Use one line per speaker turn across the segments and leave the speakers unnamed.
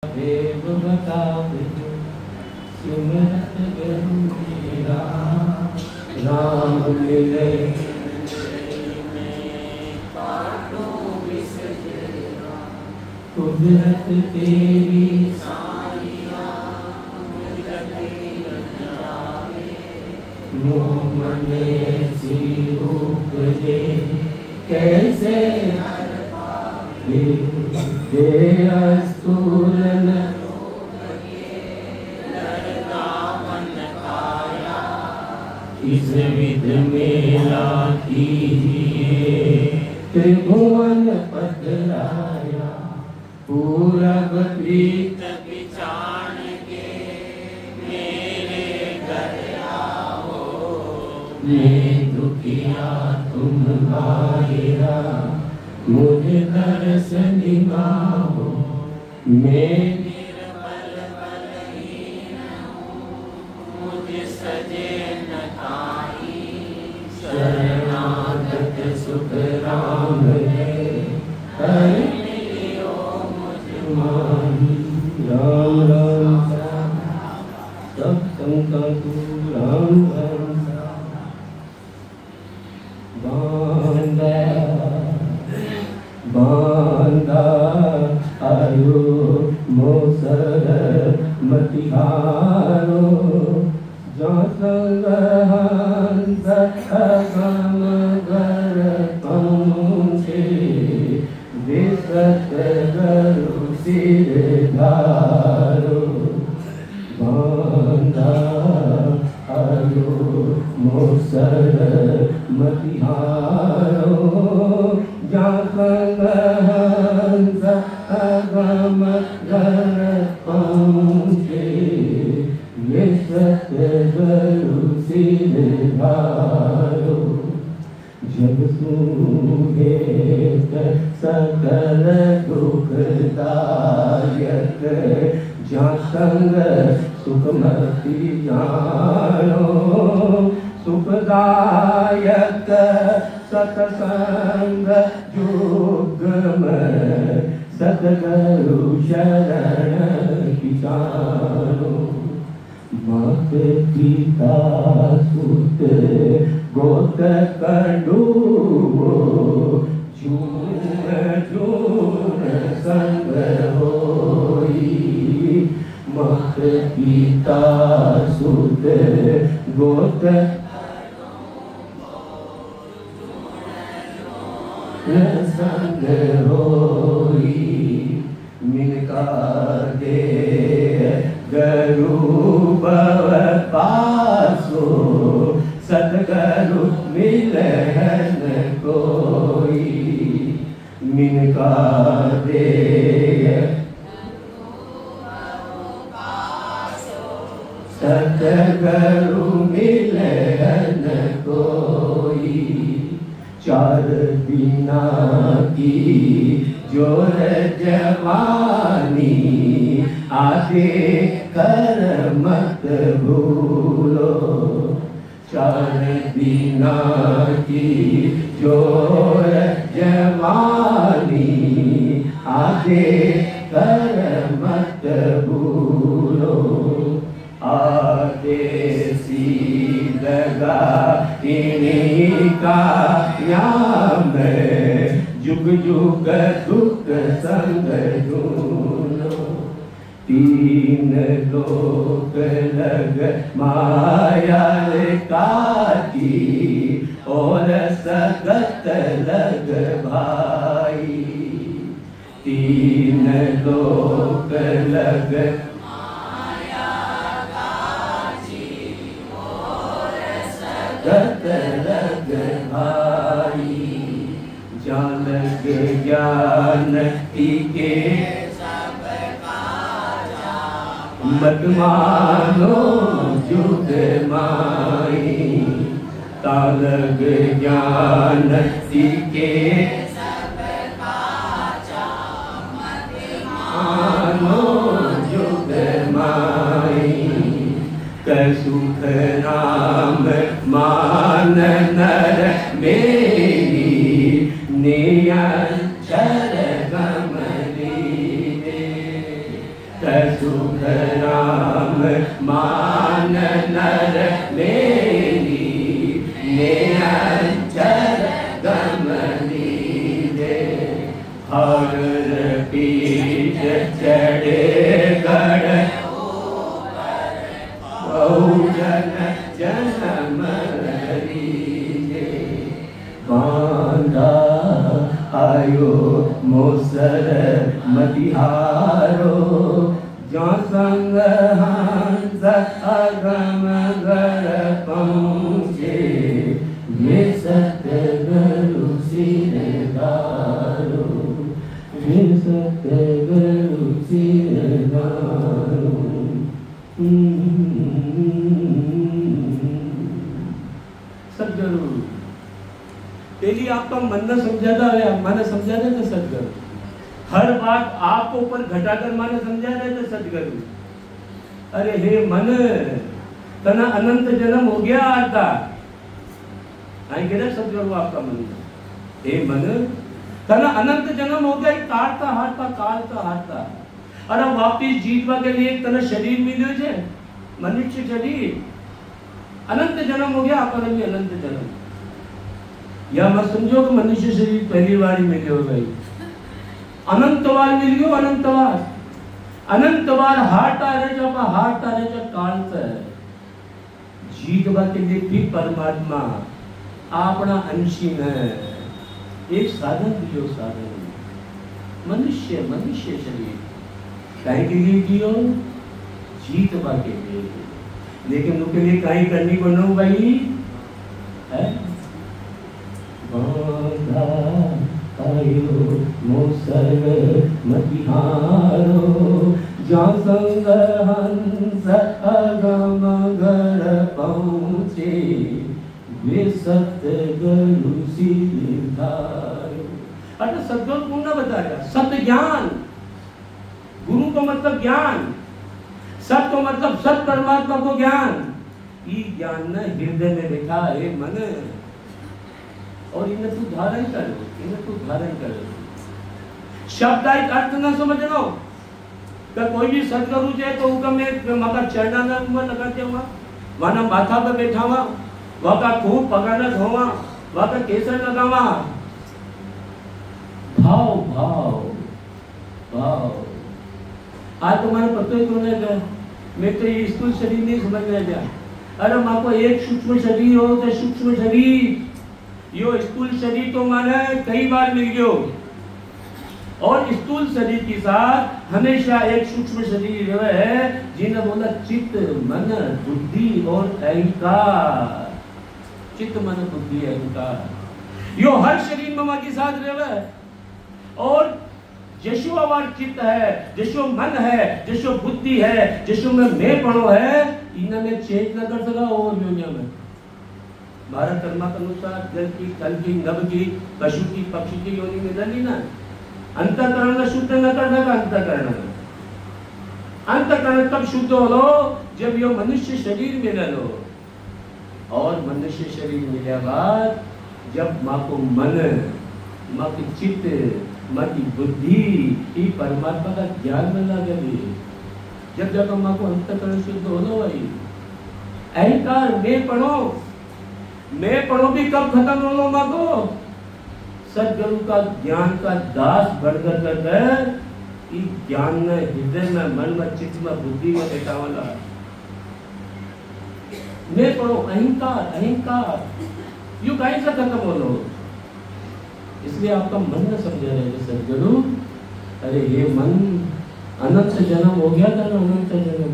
देव बतावे सिमरत गरुड़ा राम मिले कुदरत तेरी मुँह मने सी उपजे कैसे दे अस्तूलन इस विध मेला कीजिए त्रिभुवन पधराया पूरब प्रीत विचार के मेरे घर आओ मैं दुखिया तुम माहिरा मुझे दर्श दिखाओ मैं निर्बल बलहीन हूँ मुझे सजे न ताई शरणागत सुख राम है हर मिलियो मुझ माही राम राम सब संता तू राम राम बांधा आयो मोसर मतिहारो जो संग हंस अगम गर पहुँचे विसत गरु सिर धारो बांधा आयो मोसर मतिहारो हंस अगम घर पहुँचे विसत गरु सिर धारो जब सूहे सकल दुखदायक जहाँ संग सुखमति जानो सुखदायक सतसंग जुगम सतगुरु शरण किसानो मात पिता सुत गोत कंडू झूम झूम संग होई मात पिता सुत गोत संग होई मिनका दे गरु भव पासो सतगुरु मिलन कोई मिनका दे सतगुरु मिलन कोई चार बिना की जोर जवानी आगे कर मत भूलो चार बिना की जोर जवानी आगे कर मत भूलो आदेसी लगा इन्हीं का याम जुग जुग दुख संग दूनो तीन लोक लग माया काटी और सगत लग भाई तीन लोक लग लग भाई जान ज्ञान टीके मत मानो जुग माई तालग ज्ञान टीके मानो जुग माई कसुख राम मान नर मेरी नियंचर गमली सुख राम मान नर मेरी ने अंचल गमनी दे हर पीठ चढ़े गढ़ बहुजन जन्म लीजे बांधा आयो मोसर मतिहारो जो संग हंस अगम घर पहुँचे वे सतगुरु सिरदारो वे सतगुरु सिरदारो। सतगुरु पहली आपका मन न समझाता है, मन समझा रहे थे सतगुरु। हर बात आपको ऊपर घटाकर माने समझा रहे थे सतगुरु। अरे हे मन तना अनंत जन्म हो गया आता आएंगे ना सतगुरु आपका मन। हे मन तना अनंत जन्म हो गया, काटता हाटता काटता हाटता अरे वापिस जीतवा के लिए तना शरीर मिलो छे मनुष्य शरीर। अनंत जन्म हो गया आपका भी अनंत जन्म। या मत समझो कि मनुष्य शरीर पहली बार ही मिले हो गई, अनंत बार मिल गयो अनंत बार। अनंत बार हाटता रहे जो कालता जीतवा के लिए भी परमात्मा अपना अंशी ने एक साधन दियो। साधन मनुष्य मनुष्य शरीर काहे के लिए दियो? जीतवा के लिए। लेकिन उनके लिए काई करनी बनो भाई है बांधा आयो मोसर मतिहारो जो संग हंस अगम घर पहुँचे वे सतगुरु सिरदारो। अरे सतगुरु कौन ना बताया? सत्य ज्ञान। गुरु को मतलब ज्ञान, सत को मतलब सत परमात्मा को ज्ञान। ये ज्ञान न हृदय में बैठा है मन, और इन्हें तू धारण करो, इन्हें तू धारण करो। शब्द एक अर्थ न समझनो तो कोई भी सतगुरु जे तो उनका में मगर चढ़ना न हुआ लगाते हुआ वहां माथा पे बैठा हुआ वहां का खूब पगाना धोवा वहां का केसर लगावा। भाव भाव भाव आज तुम्हारे पत्ते क्यों नहीं गए? मैं तो ये स्थूल शरीर नहीं समझ में गया। अरे माँ को एक सूक्ष्म शरीर हो तो सूक्ष्म शरीर यो स्थूल शरीर तो माने कई बार मिल गयो, और स्थूल शरीर के साथ हमेशा एक सूक्ष्म शरीर है जिन्हें बोला चित्त मन बुद्धि और अहंकार। चित्त मन बुद्धि अहंकार यो हर शरीर में माँ के साथ रहे, और जैसो हमार चित्त है, जैसो मन है, जैसो बुद्धि है, जैसो में मैं पढ़ो है, इन्हें में चेंज न कर सका और दुनिया में। भारत कर्मा के अनुसार जल की, थल की, नभ की, पशु की, पक्षी की योनि में नहीं ना अंतःकरण में शुद्ध न कर सका। अंतःकरण तब शुद्ध हो लो जब यो मनुष्य शरीर मिले लो, और मनुष्य शरीर मिले बाद जब माँ को मन, माँ की चित्त, माँ की बुद्धि ये परमात्मा का ज्ञान में लगे। जब जब माँ को अंतःकरण शुद्ध हो लो भाई, अहंकार मैं पढ़ो भी कब खत्म हो लो माँ को? सदगुरु का ज्ञान का दास बढ़कर कर ज्ञान में हृदय में मन में चित्त में बुद्धि में बैठा वाला मैं पढ़ो। अहंकार अहंकार यू कहीं से खत्म हो लो। इसलिए आपका मन न समझा रहे सदगुरु। अरे ये मन अनंत जन्म हो गया था ना, अनंत जन्म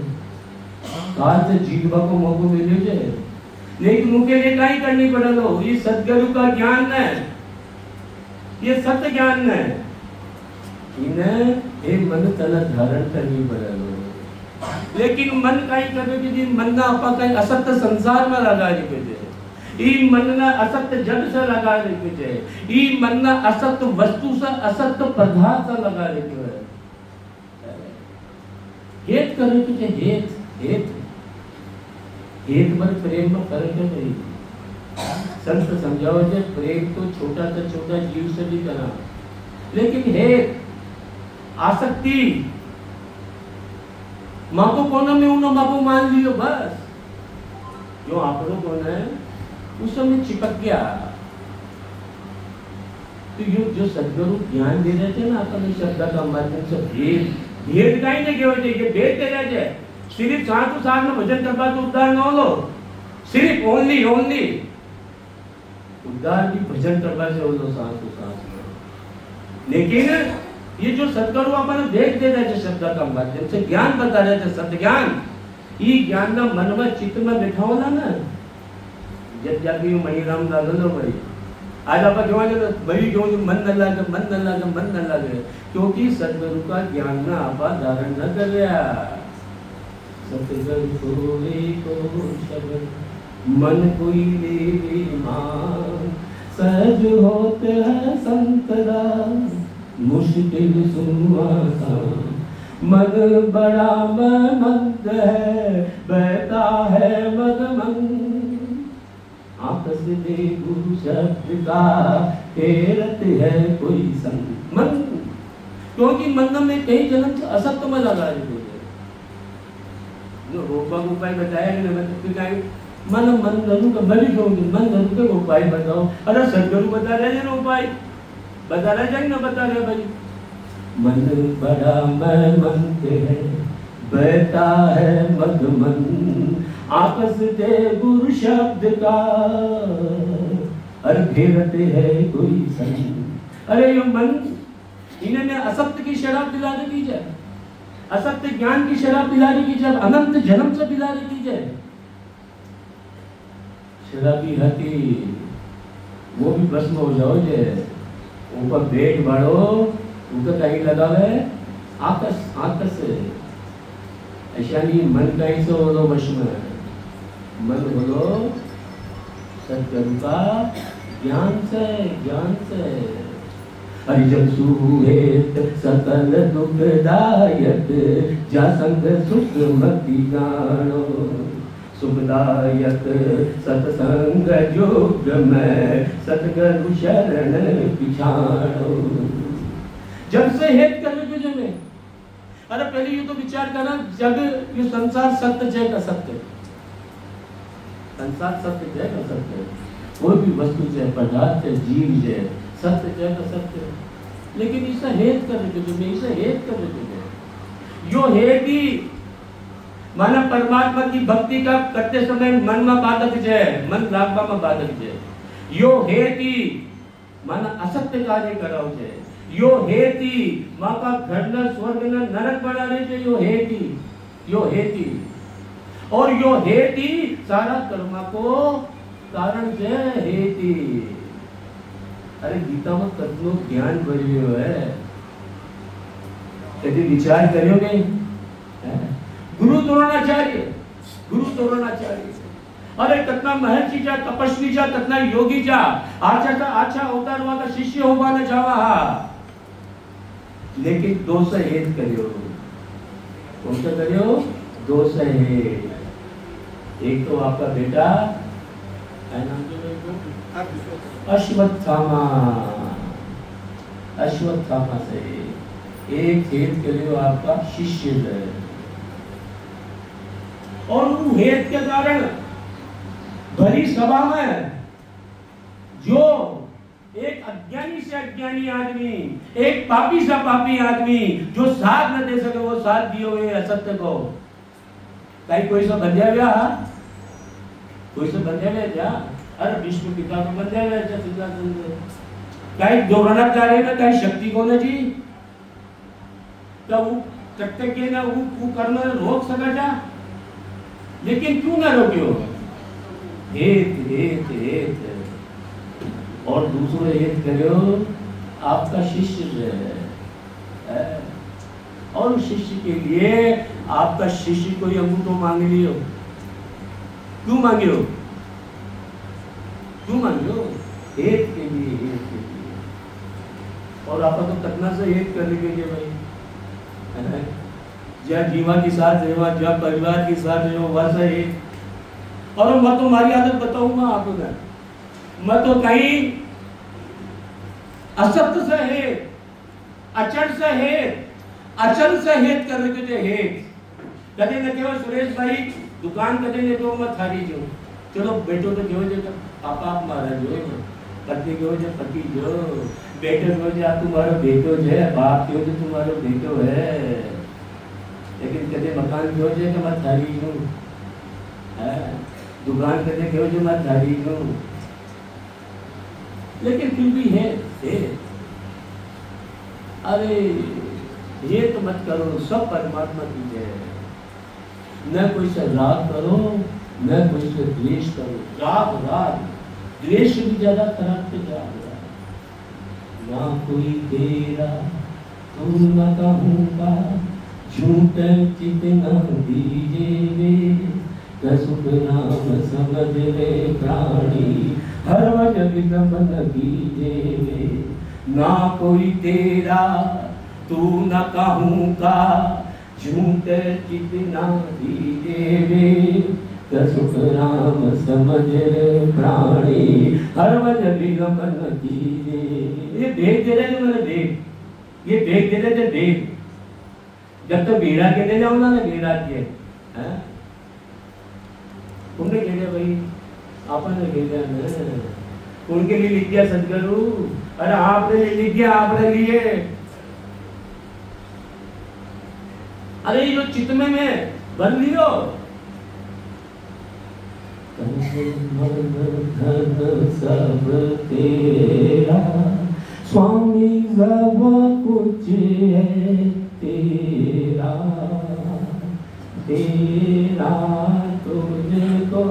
काल से जीतवा को मौको मिले जाए, लेकिन उनके लिए क्या करनी पड़े लो? ये सदगुरु का ज्ञान है, ये सत्य ज्ञान है, इन्हें एक मन तला धारण करनी पड़े लो। लेकिन मन का ही करे कि मन ना आपा कहीं असत्य संसार में लगा रही ई मन ना असत्य जग से लगा रही है, ई मन ना असत्य वस्तु से, असत्य पदार्थ से लगा रही है। हेत करे तुझे हेत हेत हेत मन प्रेम में फर्क है नहीं। संत समझाओ जे प्रेम तो छोटा से छोटा जीव से भी करना, लेकिन हेत आसक्ति माँ को कोना में उन्होंने बापू मान लियो बस। जो आपको कौन है उस समय चिपक गया। तो ये जो सदगुरु ज्ञान दे रहे थे ना अपन शब्द का माध्यम से भेद का ही नहीं केवल ये भेद दे रहे थे। सिर्फ साधु साध में भजन करवा तो उद्धार न हो, सिर्फ ओनली उद्धार भी भजन करवा से हो साधु साध में। लेकिन ये जो सदगुरु अपन भेद दे रहे थे शब्द का माध्यम से ज्ञान बता रहे थे, सत्य ज्ञान, ये ज्ञान ना मन में चित्त में बैठाओ ना जब जाके मणिराम दादा भाई आज आप भाई क्यों मन न लगे क्योंकि सदगुरु का ज्ञान ना आप धारण न कर रहा। सतगुरु को शब्द मन कोई ले मान, सहज होते है संतरा मुश्किल सुनवासा। मन बड़ा मंद है बहता है मद आपस दे गुरु शब्द का फेरत है कोई संग मन। क्योंकि मन में कई जन्म से असत्य में लगा है रोपा उपाय बताया मन धनु का बलि क्योंकि मन धनु का उपाय बताओ। अरे सदगुरु बता रहे हैं उपाय बता रहे जाए ना बता रहे भाई। मन बड़ा मंद है बहता है मद मन आपस दे गुरु शब्द का अरे फेरते है कोई संग। अरे ये मन इन्हें असत्य की शराब पिला रही जाए, असत्य ज्ञान की शराब पिला रही जाए, अनंत जन्म से पिला रही जाए। शराबी हती वो भी भस्म हो जाओ जे ऊपर पेट बढ़ो ऊपर कहीं लगावे आकस आकस ऐसा नहीं मन का ही सो बोलो वश में मन बोलो सदगुरु का ज्ञान से। अरे जब सुहेत सकल दुखदायक जा संग सुख मति गानो सुखदायक सत्संग योग में सतगुरु शरण पिछाड़ो। जब से हेत करने के में अरे पहले ये तो विचार करना जब ये संसार सत्य जय का सत्य, संसार सत्य जय का सत्य, कोई भी वस्तु जय पदार्थ जीव जय सत्य जय का सत्य। लेकिन इसे हेत करने के जो में इसे हेत करने के जो हेत ही माना परमात्मा की भक्ति का करते समय मन में बाधक जय मन लागबा में बाधक जय यो हेती माना असत्य कार्य कराओ जय यो हेती माँ का घर न स्वर्ग न नरक बना रहे थे यो हेती और यो हेती सारा कर्म को कारण जय हेती। अरे गीता में कितनो ज्ञान भरियो है यदि विचार करोगे। गुरु द्रोणाचार्य अरे कितना महर्षि जा तपस्वी जा कितना योगी जा अच्छा अवतार वाला शिष्य होगा न जावा। लेकिन दोष हेत करियो कौन सा करियो दोष है। एक तो आपका बेटा है नाम अश्वत्थामा से एक हेत करियो आपका शिष्य है और उन हेत के कारण भरी सभा में जो एक अज्ञानी से अज्ञानी आदमी एक पापी से पापी आदमी जो साथ न दे सके वो साथ दिए हुए असत्य को कहीं कोई सा बंध्या गया क्या। अरे विश्व पिता को बंध्या गया कहीं द्रोणाचार्य में कहीं शक्ति को न जी तो वो चट्टे के ना वो कर्म रोक सका जा। लेकिन क्यों ना रोकियो हेत और दूसरे हेत करो आपका शिष्य है और शिष्य के लिए आपका शिष्य कोई अंगूठो मांग लियो क्यों मांगियो हेत के लिए और आप तो तकना से हेत करने के लिए भाई जहाँ जीवा के साथ रहवा जहाँ परिवार के साथ रहवा वैसा हेत। और मैं तो हमारी आदत बताऊंगा आपको मैं तो कहीं असत्य से हेत अचल से हेत कर रहे थे हेत कदे न कहो सुरेश भाई दुकान कदे ने तो मत थारी जो चलो बेटो तो कहो जे पापा मारा जो पत्नी कहो जे पति जो बेटो कहो जे तुम्हारो बेटो है बाप कहो जे तुम्हारो बेटो है लेकिन कदे मकान कहो जे कि मत थारी जो है दुकान कदे कहो जे मत थारी जो लेकिन फिर भी है अरे ये तो मत करो सब परमात्मा की जय न कोई से राग करो न कोई से द्वेष करो राग द्वेष भी ज्यादा खराब से राग ना कोई तेरा तुम न कहूँगा झूठ चित न दीजे वे सुख नाम समझ ले प्राणी हर वजह मन कीजे वे ना कोई तेरा तू न कहूँगा झूठ चित न दीजे वे सुख राम समझ प्राणी हर वजह मन कीजे ये भेद दे रहे थे मैंने भेद ये भेद दे रहे थे भेद जब तो बेड़ा कहने जाओ ना बेड़ा के तुमने कह दिया भाई आपने कह दिया उनके लिए लिख दिया सदगुरु अरे आपने लिख दिया आपने लिए अरे ये जो चित्त में भर लियो सब तेरा स्वामी सब कुछ है तेरा तेरा तुझको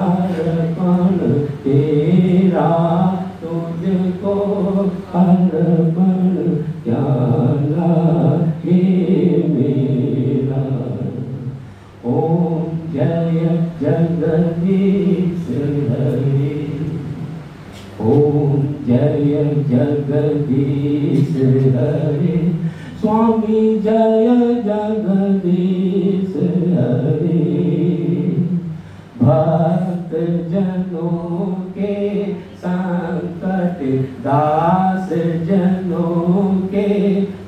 अर्पण तेरा तुझको अर्पण क्या लागे मेरा ओम जय जगदीश हरे ओम जय जगदीश हरे स्वामी जय जगदीश हरे भक्त जनों के संकट दास जनों के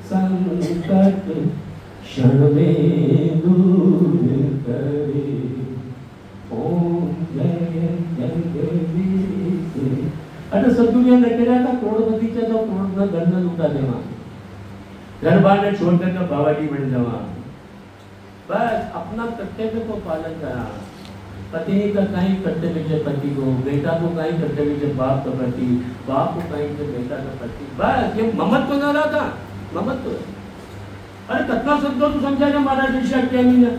संकट क्षण में दूर करे ओम जय जगदीश अरे सदगुरु ने कह रहा था करोड़पति चे तो करोड़ का घर न लूटा देवा घर बार ने छोड़कर तो बाबाजी बन जावा बस अपना कर्तव्य को पालन करा पत्नी का कहीं कर्तव्य है पति को बेटा को कहीं कर्तव्य है बाप का प्रति बाप को कहीं से बेटा का प्रति बस ये ममत्व न रहा था ममत्व अरे कितना शब्दों तो समझा महाराज ऋषि क्या नहीं है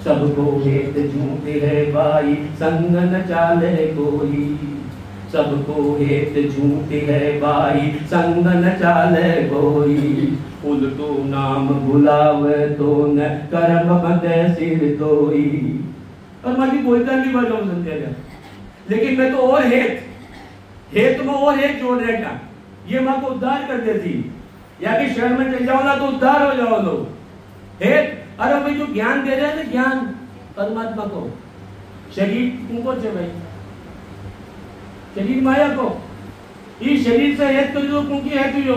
सबको हेत झूठे है भाई संग न चाले कोई सबको हेत झूठे है भाई संग न चाले कोई उल्टो नाम बुलावे तो न कर्म बंदे सिर तोई और माली बोलता नहीं बाजो समझेगा लेकिन मैं तो और हेत में और एक जोड़ रहेगा ये माँ को उद्धार कर देती या कि शहर में चल जाओ ना तो उद्धार हो जाओ लोग हेत अरे भाई जो ज्ञान दे रहे हैं ना ज्ञान परमात्मा को शरीर तुमको चाहिए भाई शरीर माया को इस शरीर से हेत करियो क्योंकि हेतु यो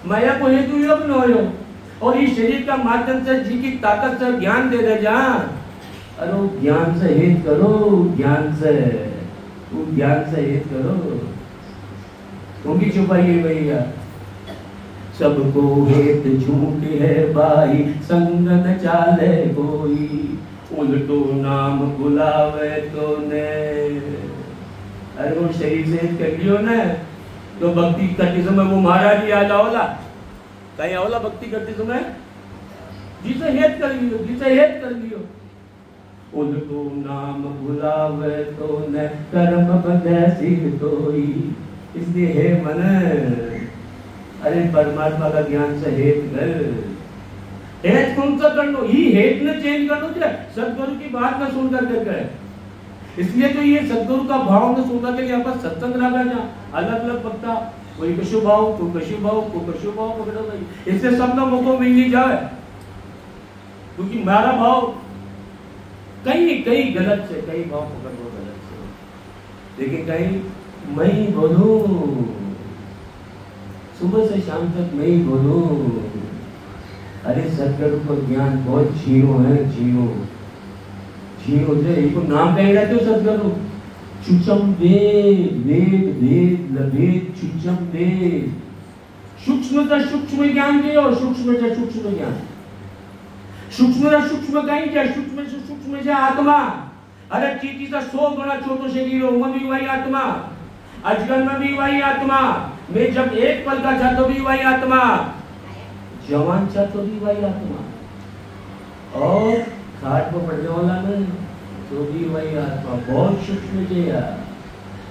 माया को हेतु योग न हो और इस शरीर का माध्यम से जी की ताकत से ज्ञान दे दे जा अरे ज्ञान से हेत करो ज्ञान से हेत करो क्योंकि छुपाइए भैया सबको हेत झूठ है भाई संग न चाले कोई उल्टो नाम बुलावे तो ने अरे वो शरीर से कर लियो ना तो भक्ति करते समय वो महाराज ही आ जाओला कहीं आओला भक्ति करते समय जिसे हेत कर लियो उनको नाम बुलावे तो न कर्म बंधे सिर तोई इसलिए हे मन अरे परमात्मा का ज्ञान से हेत कौन सा कर लो ही हेत ने चेंज कर दो सदगुरु की बात न सुन करके कहे इसलिए तो ये सदगुरु का भाव न सुन करके यहाँ पर सत्संग लगा जा अलग अलग पत्ता कोई कशु भाव को कशु भाव पकड़ो भाई इससे सब लोगों को मिल ही जाए क्योंकि मेरा भाव कई गलत से कई भाव पकड़ लो गलत से लेकिन कहीं मैं ही बोलूं सुबह से शाम तक मैं ही बोलूं अरे सदगुरु को ज्ञान बहुत झीरो है, झीरो झीरो से इनको नाम कह रहे थे सदगुरु चुचम वेद वेद वेद लभेद चुचम वेद सूक्ष्म से सूक्ष्म ज्ञान दे और सूक्ष्म से सूक्ष्म ज्ञान सूक्ष्म से सूक्ष्म कहीं क्या सूक्ष्म से सूक्ष्म से आत्मा अरे चीटी का 100 गुना छोटो शरीर हो में भी वही आत्मा अजगर में भी वही आत्मा मैं जब एक पल का था तो भी वही आत्मा जवान था तो भी वही आत्मा और खाट पर पड़ने वाला में तो भी वही आत्मा बहुत सूक्ष्म है यार।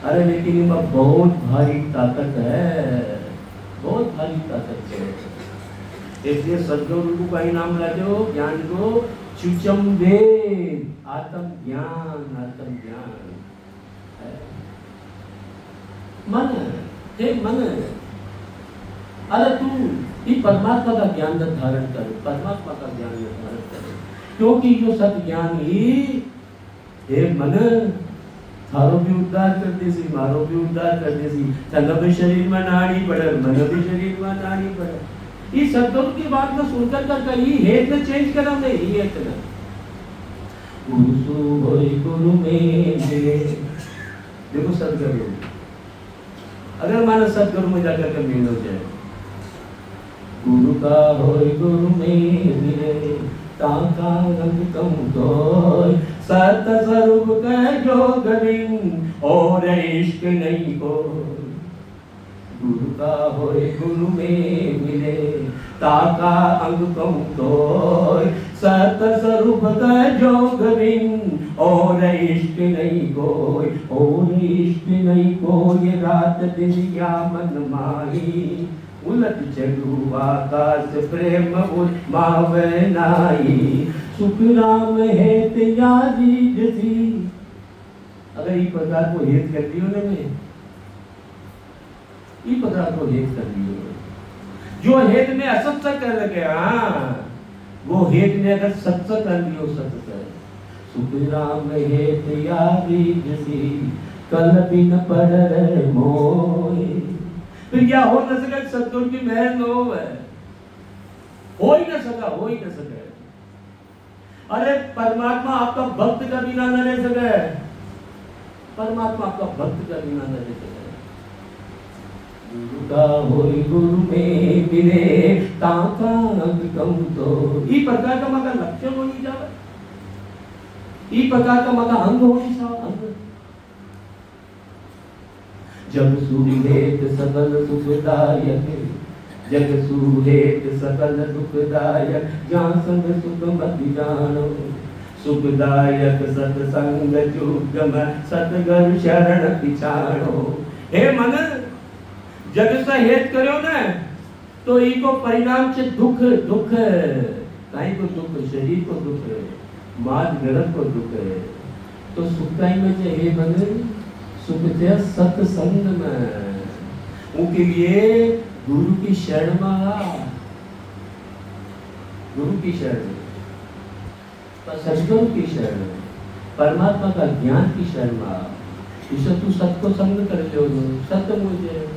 अरे लेकिन इनमें बहुत भारी ताकत है, बहुत भारी ताकत है। इसलिए सदगुरु का ही नाम लाते हो ज्ञान को चुचम वेद आत्म ज्ञान मन हे मन अरे तू ये परमात्मा का ज्ञान धारण कर, परमात्मा का ज्ञान धारण कर, क्योंकि जो सत ज्ञान ही हे मन थारो भी उद्धार कर देसी मारो भी उद्धार कर देसी तन भी शरीर में नाड़ी पड़े मन भी शरीर में नाड़ी पड़े। ये सदगुरु की बात में सुनकर कर कहीं हेत में चेंज करा नहीं ये इतना गुरु में देखो सदगुरु अगर मानो सदगुरु में जाकर के मिल हो जाए गुरु का होय गुरु में मिले ताका रंग कम कोय सत स्वरूप का जोग बिन और इश्क नहीं को गुरु का होय गुरु में मिले ताका अंग कम कोय सत स्वरूप का जोग बिन और इश्क नहीं कोय और इश्क नहीं कोय रात दिन क्या मन माही उलट चलू आकाश प्रेम मावे नाई सुख राम हेत यारी जसी। अगर ये प्रकार को हेत कर दियो ना मैं ये प्रकार को हेत कर दियो जो हेत में असत्य कर लगे हाँ वो हेत में अगर सत्य कर दियो सत्य सुख राम हेत यारी जसी कल बिन पड़ रहे मोए फिर क्या हो न सके सदगुरु की महल न हो ही न सका हो ही न सके। अरे परमात्मा आपका भक्त का बिना न रह सके, परमात्मा आपका भक्त का बिना न रह सके। गुरु का होय गुरु में मिले ताका अंग कम तो ई प्रकार का मगा लक्षण हो नहीं जावे ई प्रकार का मगा अंग हो नहीं सा अंग जग सुहेत सकल सुखदायक जग सुहेत सकल दुखदायक जहाँ संग सुख मति जानो सुखदायक सत्संग जुगम सतगुरु शरण पिछाड़ो। हे मन जग से हेत करो ना तो इको परिणाम से दुख दुख काई को दुख शरीर को दुख माद गरत को दुख है तो सुख काई में से हे मन सुख थे सत्संग में उनके लिए गुरु की शरण में गुरु की शरण सदगुरु की शरण परमात्मा का ज्ञान की शरण में इसे तू सत्य को संग कर ले सत्य मुझे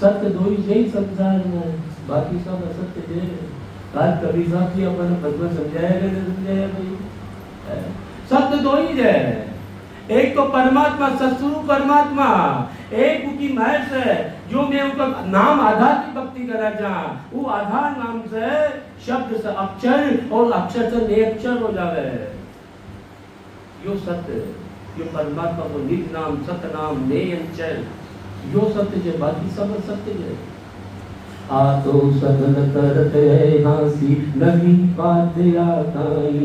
सत्य दो ही यही संसार में बाकी सब असत्य दे आज कभी साहब जी अपन भगवान समझाया समझाया भाई सत्य दो ही है एक तो परमात्मा सत्स्वरूप परमात्मा एक उनकी महज है जो मैं उनका नाम आधार की भक्ति करा जा वो आधार नाम से शब्द से अक्षर और अक्षर से निरक्षर हो जावे यो सत्य जो परमात्मा को निज नाम सत नाम निरंजन यो सत्य जो बाकी सब सत्य है। आ तो सगल करते हासी नवी बात आकाई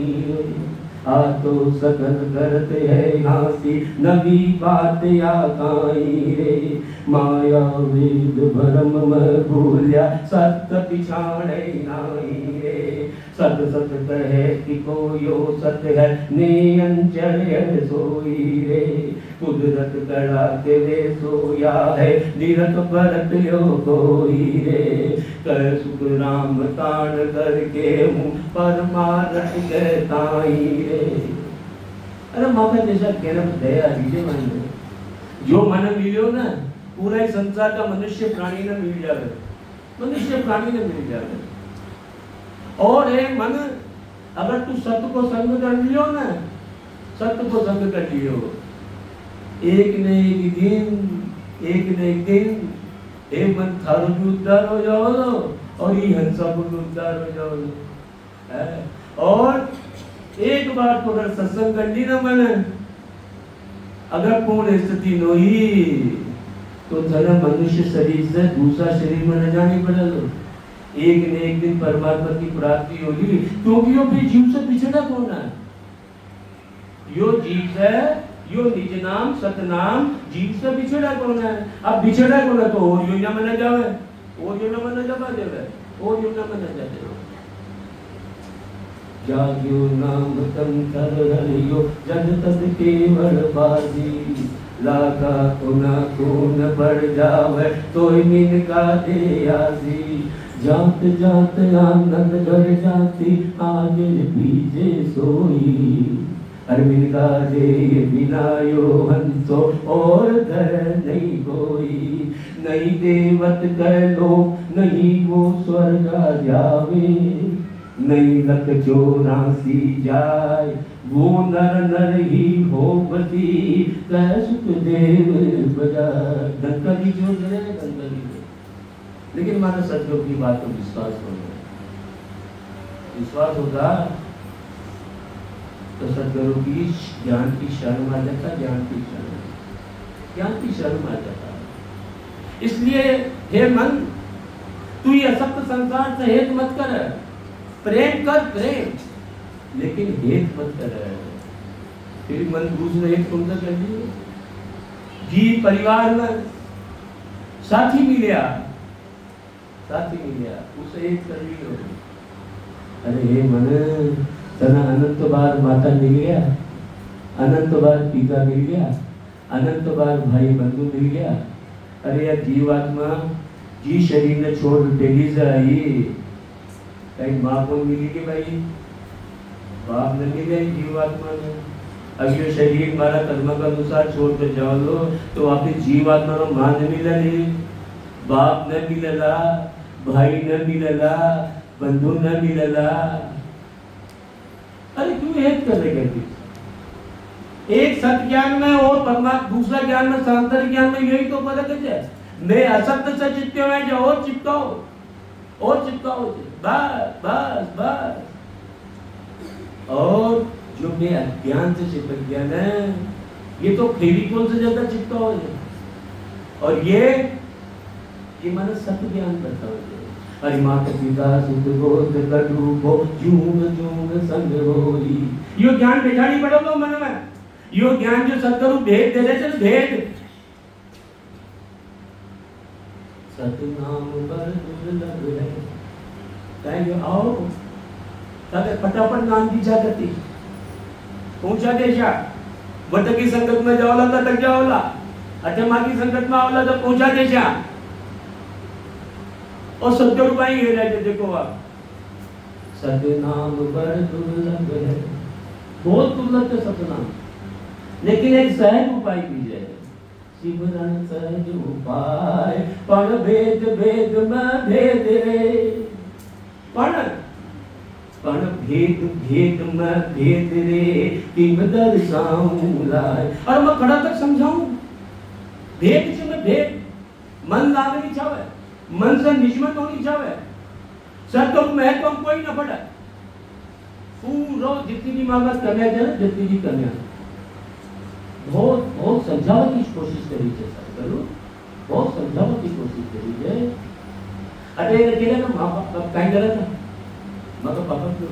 आ तो सकल करते है हासी नवी बात आकाई रे माया वेद भरम में भूलिया सत्य पिछाड़े नाई रे सत सत कहे कि कोयो सत्य है नियंचल सोई रे कुदरत कड़ा के वे सोया है निरत परत लो कोई रे कर सुख राम तान करके हूँ परमारथ कहताई रे। अरे माता जैसा कहना दया दीजिए मन में जो मन मिलो ना पूरा ही संसार का मनुष्य प्राणी ने मिल जावे मनुष्य प्राणी ने मिल जावे और हे मन, अगर तू सत्य को संग कर लियो ना, सत्य को संग कर लियो, एक न एक दिन हे मन थारो भी उद्धार हो जाओ और ये हंसा को भी उद्धार हो जाओ। और एक बार तो अगर सत्संग कर ली ना मन, अगर पूर्ण स्थिति न हुई तो जना मनुष्य शरीर से दूसरा शरीर में न जाने पड़ा लो, एक न एक दिन परमात्मा की प्राप्ति होगी। क्योंकि यो भी जीव से पिछड़ा कौन है? यो जीव से, यो निज नाम सतनाम जीव से बिछड़ा कौन है? अब बिछड़ा कौन है तो और यो न मन जावे, और यो न मन जावा देवे, और यो न मन जावे। जाग्यो नाम तंतर हरियो जन तद केवल बाजी, लागा कोना कोन बढ़ जावे तोय मीन का दे आजी। जात जात आनंद घर जाती आगे पीछे सोई, अरविंद का दे बिना यो हंसो और धर नहीं कोई। नहीं देवत कर लो नहीं वो स्वर्ग जावे, नहीं लख 84 जाय वो नर नर ही हो बती, कह सुखदेव बजाय। धनकरी जो है धनकरी, लेकिन मानो सदगुरु की बात को विश्वास होगा, विश्वास होगा तो सदगुरु की ज्ञान की शरण आ जाता, ज्ञान की शरण आ जाता। इसलिए हे मन, तू ये असत्य संसार से हेत मत कर, प्रेम कर प्रेम, लेकिन हेत मत कर। फिर मन दूसरे हेत कौन सा कर लिए? जी परिवार में साथी मिलिया, उसे एक कर लियो। अरे हे मन, तना अनंत बार माता मिल गया, अनंत बार पिता मिल गया, अनंत बार भाई बंधु मिल गया। अरे यार जीवात्मा जी शरीर ने छोड़ दिल्ली से आई, कहीं माँ को मिली कि भाई बाप ने मिले जीवात्मा ने। अब ये शरीर हमारा कर्म के अनुसार छोड़ कर जाओ लो तो वापिस जीवात्मा को माँ ने मिला नहीं, बाप ने मिलेला, भाई ने मिलेला, बंधु ने मिलेला। अरे क्यों हेत कर रहे करती? एक सत्य ज्ञान में और परमात्मा दूसरा ज्ञान में, सांतर ज्ञान में यही तो फर्क है। मैं असत्य से चिपके हुए जो और चिपकाओ बस बस। और जो मैं अज्ञान से चिपक गया ना, ये तो फेविकोल से ज्यादा चिपकाओ। और ये मन सत्य ज्ञान करता हो। अरे माता पिता सुध बोध कटु को जून जून संग होई, यो ज्ञान बेचारी पड़ो तो मन में, यो ज्ञान जो सदगुरु भेद दे रहे थे, भेद सतनाम पर दुर्लभ है। कहेंगे आओ ताकि फटाफट नाम की जागती पहुंचा देशा। वट की संगत में जाओला तो तक जाओला, अठमा की संगत में आओला तो पहुंचा देशा। और सदगुरु भाई ये रहते देखो आप, सतनाम पर दुर्लभ है, बहुत दुर्लभ है सतनाम। लेकिन एक सहज उपाय भी है, सिमरन सहज उपाय पर भेद भेद में भेद रे, पर भेद भेद में भेद रे तिम दर्शाऊं लाए। और मैं खड़ा तक समझाऊं भेद से मैं भेद, मन लागनी चाहे, मन से निजमत होनी चाहे, सत्य महत्व कोई न पड़ा। पूरा जितनी भी मांगा कन्या जाए, जितनी भी कन्या बहुत बहुत समझाने की कोशिश करी है सदगुरु, बहुत समझाने की कोशिश करी है। अरे अकेले ना माँ बाप कहीं गलत है, माँ का पापा क्यों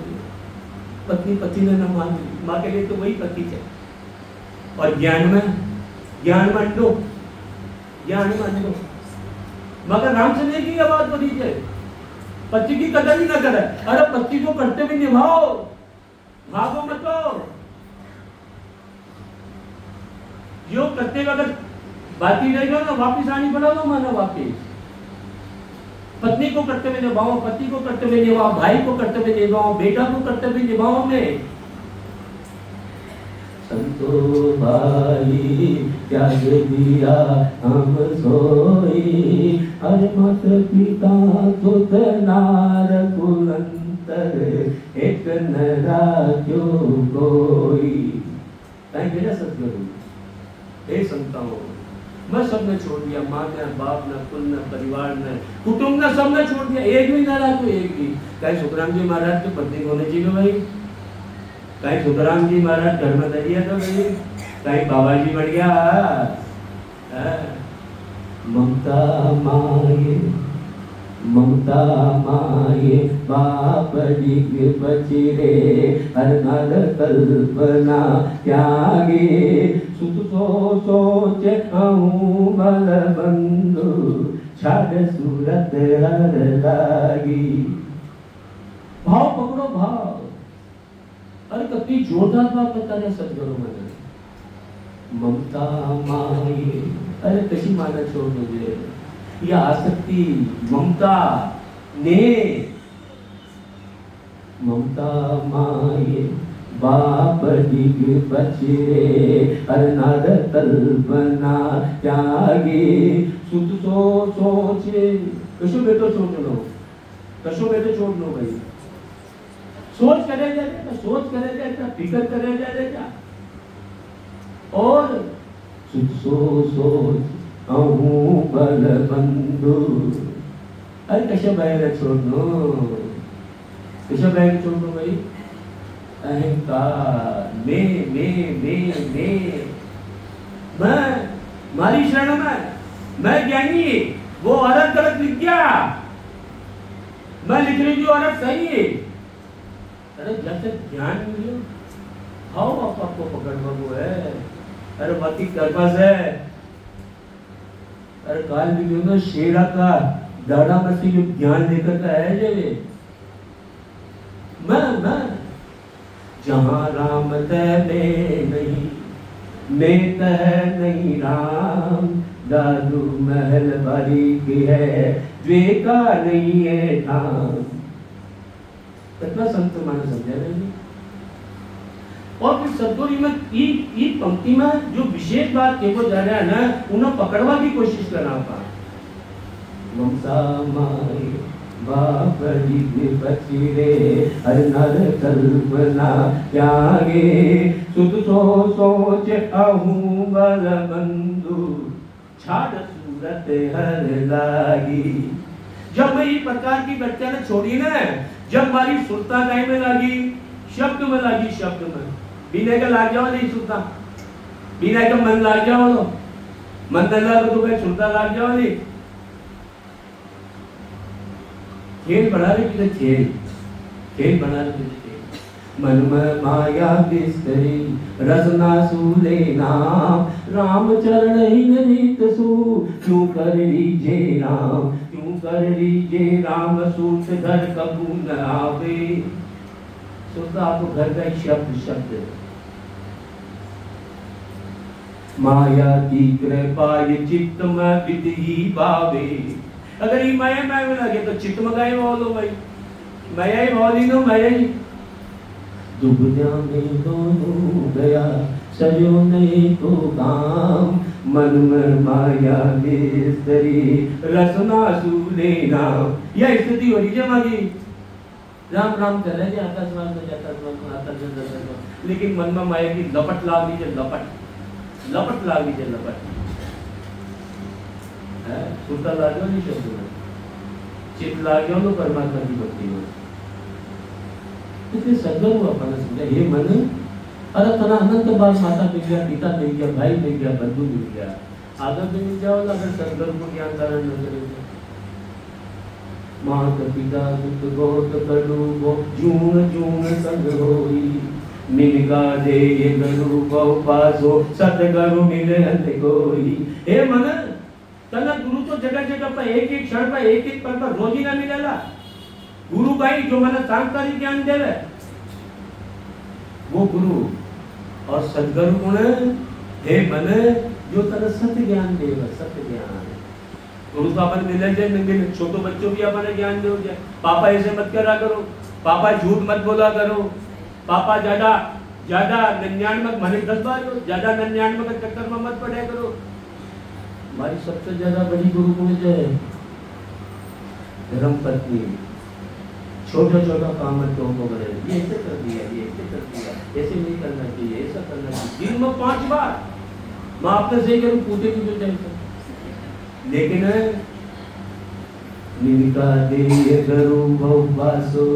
पत्नी पति ने न मान ली, माँ के लिए तो वही पति है। और ज्ञान में अंडो, ज्ञान में अंडो, मगर राम से नहीं की बात बनी है, पति की कदर ही न करे। अरे पति को करते भी निभाओ, भागो मत। जो करते अगर बाती रह गया ना वापिस आनी पड़ा तो माना वापिस। पत्नी को कर्तव्य निभाओ, पति को कर्तव्य निभाओ, भाई को कर्तव्य निभाओ, बेटा को कर्तव्य निभाओ। में संतो भाई त्याग दिया हम सोई, अरे मत पिता सुत नार कुलंत अंतर एक न राख्यो कोई। कहीं गया सतगुरु, हे संताओं, मैं सबने छोड़ दिया, माँ ने, बाप ने, कुल ने, परिवार ने, कुटुंब ने, सबने छोड़ दिया, एक भी ना रहा तो एक भी। कहीं सुखराम जी महाराज के पत्नी होने चाहिए भाई, कहीं सुखराम जी महाराज घर में दरिया तो भाई, कहीं बाबा जी बढ़ गया। ममता माये, ममता माये बाप दिग बचिरे, हर नर कल्पना त्यागे, सुत सो सोच कहूँ बल बंधु, छाड़ सूरत हर लागी। भाव पकड़ो भाव। अरे कितनी जोरदार बात बता रहे सदगुरु मैंने। ममता माये, अरे कशी माना छोड़ मुझे, ये आसक्ति, ममता ने, ममता माये बाप दिग बचिरे, हर नर कल्पना त्यागे, सुत सो सोचे। कशो बेटो छोड़ लो, कशो बेटो छोड़ लो भाई। सोच करे जाएगा, सोच करे जाएगा, फिक्र करे जाएगा। और सुत सो सोच कहूँ बल बंधु। अरे कशा बैर छोड़ दो, कशा बैर छोड़ दो भाई। अहंकार, मैं मारी शरण में, मैं ज्ञानी, वो औरत गलत लिख गया, मैं लिख रही हूँ औरत सही है। अरे जब तक ज्ञान मिले आओ आपको पकड़ बगो है। अरे बाकी कर्पस है। अरे काल भी जो ना शेरा का दादा मसी जो ज्ञान लेकर का है जे मैं जहाँ राम तले नहीं, मैं तह नहीं राम, दादू महल बारी की है, द्वेका नहीं है धाम। कितना संत माने समझा रहे हैं। और फिर सदगुरु में ई पंक्ति में जो विशेष बात देखो जा रहा है ना, उन्हें पकड़वा की कोशिश करना पा। ममता माए बाप दिग बचिरे, हर नर कल्पना त्यागे, सुत सो सोच कहूँ बल बंधु, छाड़ सूरत हर लागी। जब मैं इस प्रकार की बच्चा ने छोड़ी ना, जब हमारी सुरता गाय में लागी, शब्द में लागी, शब्द में बिना का लाग जाओ नहीं सुरता, बिना का मन लाग जाओ, मन न लाग तो भाई सुरता लाग जाओ नहीं। खेल बना रहे किसे, खेल बना रहे किसे। मन में माया बिस्तरी, रसना सूले नाम, राम चरण ही नित सु, क्यों कर लीजे राम, क्यों कर लीजे राम, सूत घर कबू न आवे। सुनता आपको घर का एक शब्द माया की कृपा ये चित्त में विधि भावे। अगर ये माया में लगे तो चित्त में गाय बोलो भाई, माया ही बोली नो, माया ही दुबलिया में दोनों गया, सजो नहीं तो काम, मन में माया बिस्तरी, रसना सूले नाम। यह स्थिति हो रही है मागी, राम राम कर रहे हैं, आकाशवाण में जाता है, लेकिन मन में माया की लपट लाग लीजिए, लपट लाग लीजिए, लपट सुनता लागो नहीं शब्द में, चित्त लागो तो परमात्मा की भक्ति में। इसलिए सदगुरु अपना समझा, ये मन अरे तना अनंत बार माता मिल गया, पिता मिल गया, भाई मिल गया, बंधु मिल गया, आदर भी मिल जाओ अगर सदगुरु को ज्ञान धारण न करेंगे। मात पिता सुत गोत कड़ू गो, जून जून संग होई, मिलगा दे ये गुरु को पासो, सतगुरु मिले अंत कोई। हे मन तना गुरु तो जगह जगह पर एक एक क्षण पर एक एक पल पर रोज ही ना मिलेला। गुरु भाई जो मन सांकारी ज्ञान देवे वो गुरु, और सदगुरु कौन है? हे मन जो तना सत्य ज्ञान देवे, सत्य ज्ञान। गुरु तो अपन मिले जाए, मिले छोटो बच्चों भी अपन ज्ञान दे जाए, पापा ऐसे मत करा करो, पापा झूठ मत बोला करो, पापा ज्यादा 99 माने 10 बार ज्यादा 99 के चक्कर में मत पड़े करो। हमारी सबसे ज्यादा बड़ी गुरु कौन है? धर्म पत्नी, छोटा छोटा काम है तो करे, ये ऐसे कर दिया, ये ऐसे कर दिया, ऐसे नहीं करना चाहिए, ऐसा करना चाहिए। दिन में 5 बार मैं आपने सही करूँ पूछे की तो चाहिए, लेकिन निमिका दे गुरु बहुवासो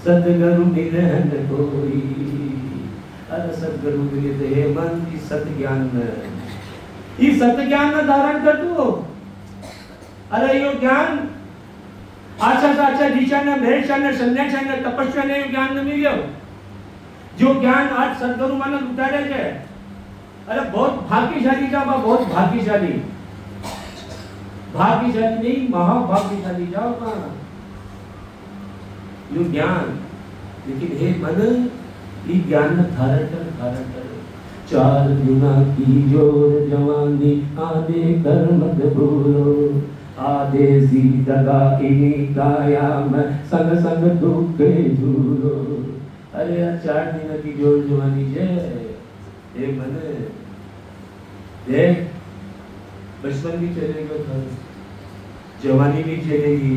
सतगुरु मिले न कोई। अरे सतगुरु मिले तो हे मन की सत ज्ञान में, ये सत्य ज्ञान में धारण कर दो। अरे यो ज्ञान आशा साचा दिशा ने भेषा ने संन्यासा ने तपस्या ने ज्ञान ने मिलियो, जो ज्ञान आज सदगुरु माने उतारे छे। अरे बहुत भाग्यशाली जाओ, बहुत भाग्यशाली, भाग्यशाली नहीं महाभाग्यशाली जाओ का यो ज्ञान। लेकिन हे मन, ये ज्ञान में धारण कर। 4 गुना की जोर जवानी आदे कर मत भूलो, आदे सी दगा इन्हीं काया में संग संग दुख झूलो। अरे यार 4 दिन की जोर जवानी है, एक मन देख, बचपन भी चलेगा, जवानी भी चलेगी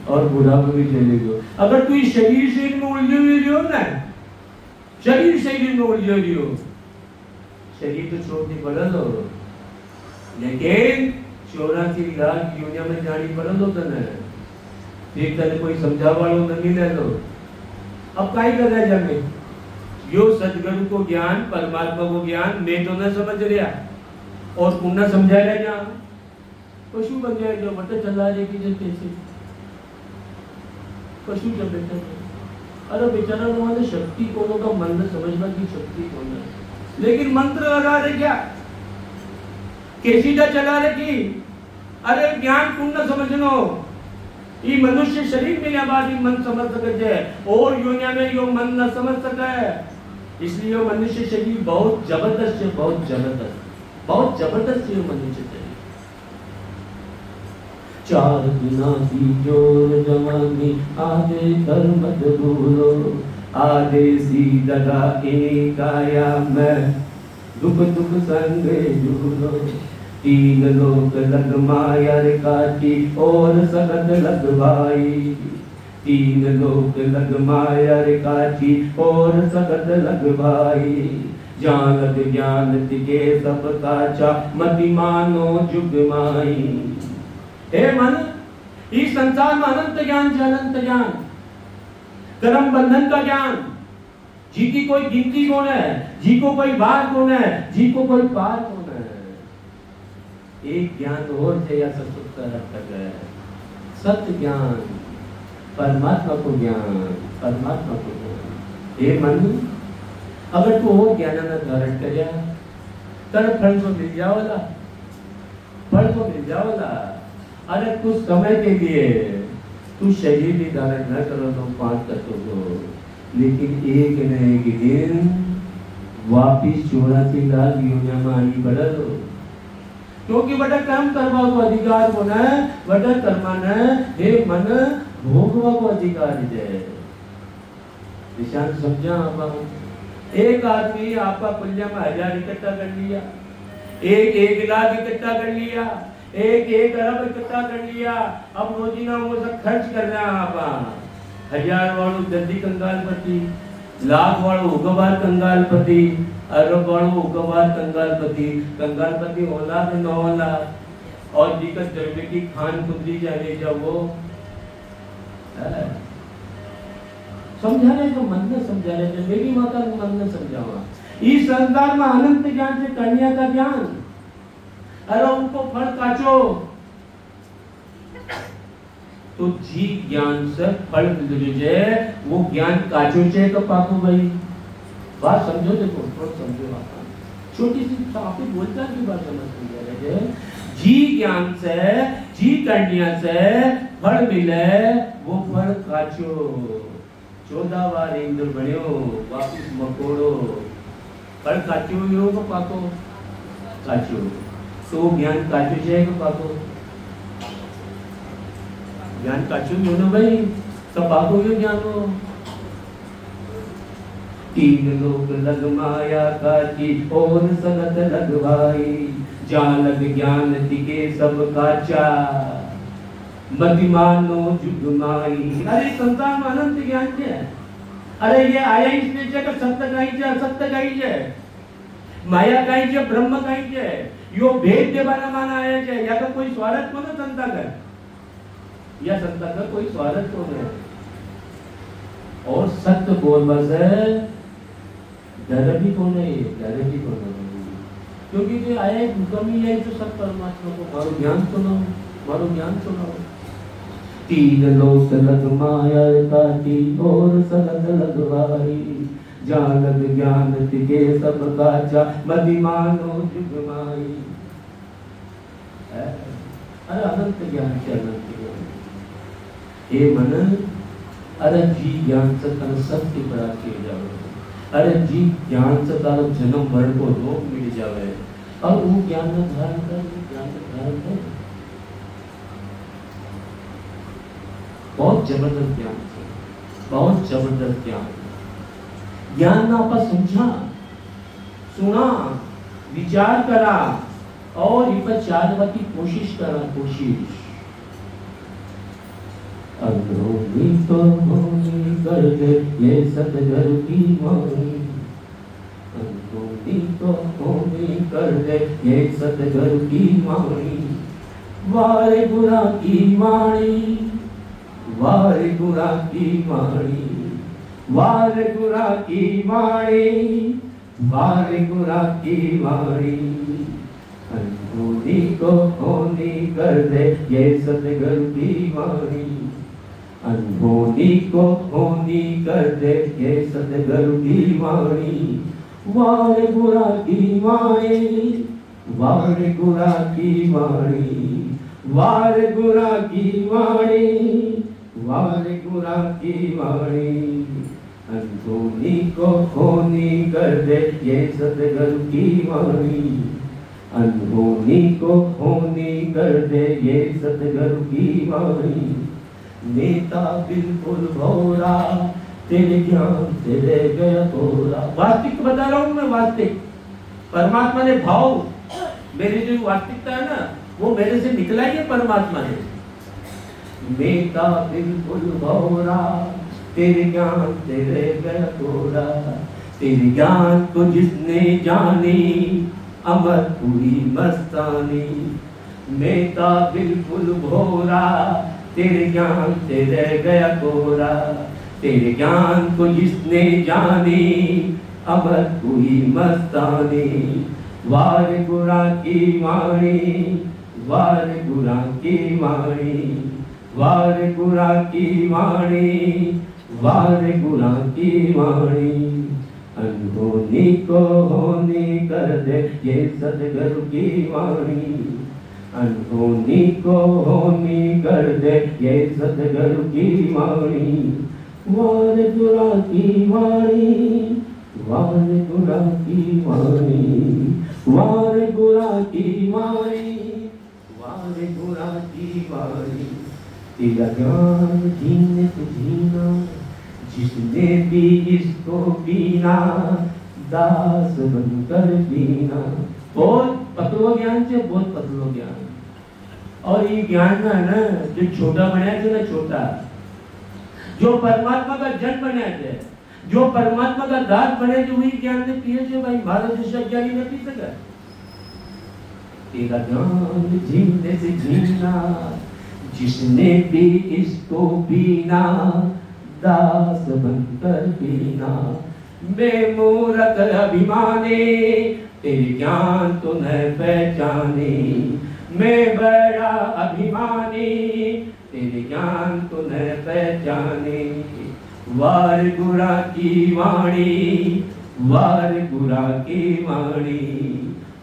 और बुढ़ापा भी चलेगा। अगर तू शरीर में उलझे हुए रहो ना, शरीर में उलझे हुए हो, शरीर तो छोड़नी पड़े लो, लेकिन 84 लाख योनिया में जानी पड़े लो तने, फिर तने कोई समझा वालों नहीं ले लो। अब काई कर रहे जामे यो सदगुरु को ज्ञान, परमात्मा को ज्ञान मैं तो न समझ रहा और पुनः समझा रहे जा पशु बन जाए जो बटे चला रहे की जैसे पशु जब बेटा। अरे बेचारा हमारे शक्ति कोनो का मन में समझना की शक्ति कौन है, लेकिन मंत्र लगा रहे क्या, कैसीटा चला रहे की। अरे ज्ञान पुण्य समझनो, ये मनुष्य शरीर में या बाद मन समझ सके और योनिया में यो मन न समझ सके, इसलिए मनुष्य शरीर बहुत जबरदस्त है, बहुत जबरदस्त है मनुष्य शरीर। 4 गुना की जोर जवानी आदे कर मत भूलो, आदे सी दगा इन्हीं काया में दुख दुख संग झूलो। 3 लोक लग माया रे काटी और सगत लग भाई, 3 लोक लग माया रे काटी और सगत लग भाई। जान लग ज्ञान तिके सब काचा मति मानो जुग माई। हे मन, इस संसार में अनंत ज्ञान, कर्म बंधन का ज्ञान, जी की कोई गिनती कौन है, जी को कोई बार कौन है, जी को कोई पार कौन है। एक ज्ञान और से या सत्य रखा गया है, सत्य ज्ञान, परमात्मा को ज्ञान। हे मन, अगर तू वो ज्ञान न धारण कर तर फल को मिल जाओला। अरे कुछ समय के लिए तू शरीर भी धारण न करो तो 5 तत्वों को, लेकिन एक न एक दिन वापिस 84 लाख योनिया में आनी पड़ा लो, क्योंकि बड़ा कर्म करवा को अधिकार को न, बड़ा कर्मा न हे मन भोगवा को अधिकार है। निशान समझा आप। एक आदमी आपका पुण्य में 1000 इकट्ठा कर लिया, 1 लाख इकट्ठा कर लिया, 1 अरब इकट्ठा कर लिया, अब रोजीना वो सब खर्च कर रहे हैं आप। 1000 वालों जल्दी कंगाल पति, लाख वालों उगवार कंगाल पति, अरब वालों उगवार कंगाल पति होला के 9 लाख और दिक्कत द्रव्य की खान खुदरी जाने जब वो समझाने तो मन ने समझा रहे थे, मेरी माता ने मन ने समझावा। इस संसार में अनंत ज्ञान से कन्या का ज्ञान, अरे उनको फल काचो तो जी ज्ञान से फल मिल जाए, वो ज्ञान काचो से तो पाको भाई। बात समझो, देखो थोड़ा समझो बात, छोटी सी आप ही बोलता की बात समझ रहे। जी ज्ञान से, जी कन्या से फल मिले, वो फल काचो 14 बार इंद्र बनियो वापिस मकोड़ो, फल काचो यो को पाको काचो, तो ज्ञान काचो जाएगा पाको, ज्ञान काचो क्यों ना भाई, सब पाको क्यों ज्ञान हो। 3 लोक लग माया काची और सगत लग भाई, जहाँ लग ज्ञान तिके सब काचा। मतिमानो जुगमाई। अरे संसार में अनंत ज्ञान है। अरे ये आया इसलिए છે કે સત્ય કાઈ છે અસત્ય કાઈ છે, માયા કાઈ છે બ્રહ્મ કાઈ છે, यो भेद देवाना माना आया છે। या तो कोई स्वार्थ को ना संता कर, या संता का कोई स्वार्थ को नहीं। और सत्य बोलने से डर भी को नहीं, डर भी को नहीं, क्योंकि ये आया एक हुक्म ही है तो सब परमात्मा को मारो ज्ञान सुनाओ, मारो ज्ञान सुनाओ। तीन लोक लग माया काटी और सलग लगवाई, जानत ज्ञान तिके सब काचा मतिमानो जुगमाई। अरे अनंत ज्ञान से अनंत ज्ञान। हे मन, अरे जी ज्ञान से तन सत्य प्राप्त किए जावे। अरे जी ज्ञान से तारो जन्म भर को रोग मिल जावे। और वो ज्ञान धारण कर, ज्ञान धारण कर। बहुत जबरदस्त ज्ञान है, बहुत जबरदस्त ज्ञान। ज्ञान ना आप समझा, सुना, विचार करा और इस पर चालने की कोशिश करा, कोशिश। अग्रोही तो मोही कर दे ये सतगुरु की वाणी, अग्रोही तो मोही कर दे ये सतगुरु की वाणी। वारे गुरा की वाणी, वारे गुरा की वाणी, वारे गुरा की वाणी, वारे गुरा की वाणी। अनहोनी को होनी कर दे ये सतगुरु की वाणी, अनहोनी को होनी कर दे ये सतगुरु की वाणी। वारे गुरा की वाणी, वारे गुरा की वाणी, वारे गुरा की वाणी, वारे गुरा की वाणी। अनहोनी को होनी कर दे ये सतगुरु की वाणी, अनहोनी को होनी कर दे ये सतगुरु की वाणी। नेता बिल्कुल भोरा तेरे ज्ञान तेरे गया तोरा। वास्तविक बता रहा हूँ मैं, वास्तविक। परमात्मा ने भाव, मेरी जो वास्तविकता है ना, वो मेरे से निकला ही है परमात्मा ने। नेता बिल्कुल भोरा तेरे ज्ञान तेरे गया तोरा। तेरे ज्ञान को जिसने जानी अमर पूरी मस्तानी। नेता बिल्कुल भोरा तेरे ज्ञान तेरे गया कोरा। तेरे ज्ञान को जिसने जानी अमर पूरी मस्तानी। वार गुरा की वाणी, वार गुरा की वाणी, वार गुरा की वाणी, वार गुरा की वाणी। अनहोनी को होनी कर दे ये सतगुरु की वाणी, अनहोनी को होनी कर दे ये सतगुरु की वाणी। वार गुरा की वाणी, वार गुरा की वाणी, वार गुरा की वाणी, वार गुरा की वाणी। तेरा ज्ञान जीने तो जीना, जिसने भी इसको पीना दास बनकर पीना। बहुत पतलो ज्ञान से, बहुत पतलो ज्ञान। और ये ज्ञान ना है ना, जो छोटा बनाया थे ना, छोटा, जो परमात्मा का जन बनाया थे, जो परमात्मा का दास बने थे, वही ज्ञान ने पिए थे भाई। भारत जैसा ज्ञानी न पी सका। तेरा ज्ञान जीने से जीना, जिसने भी इसको पीना दास बनकर पीना। मैं मूर्ख अभिमानी तेरे ज्ञान तो न पहचाने। मैं बड़ा अभिमानी तेरे ज्ञान तो न पहचाने। वार गुरा की वाणी, वार गुरा की वाणी,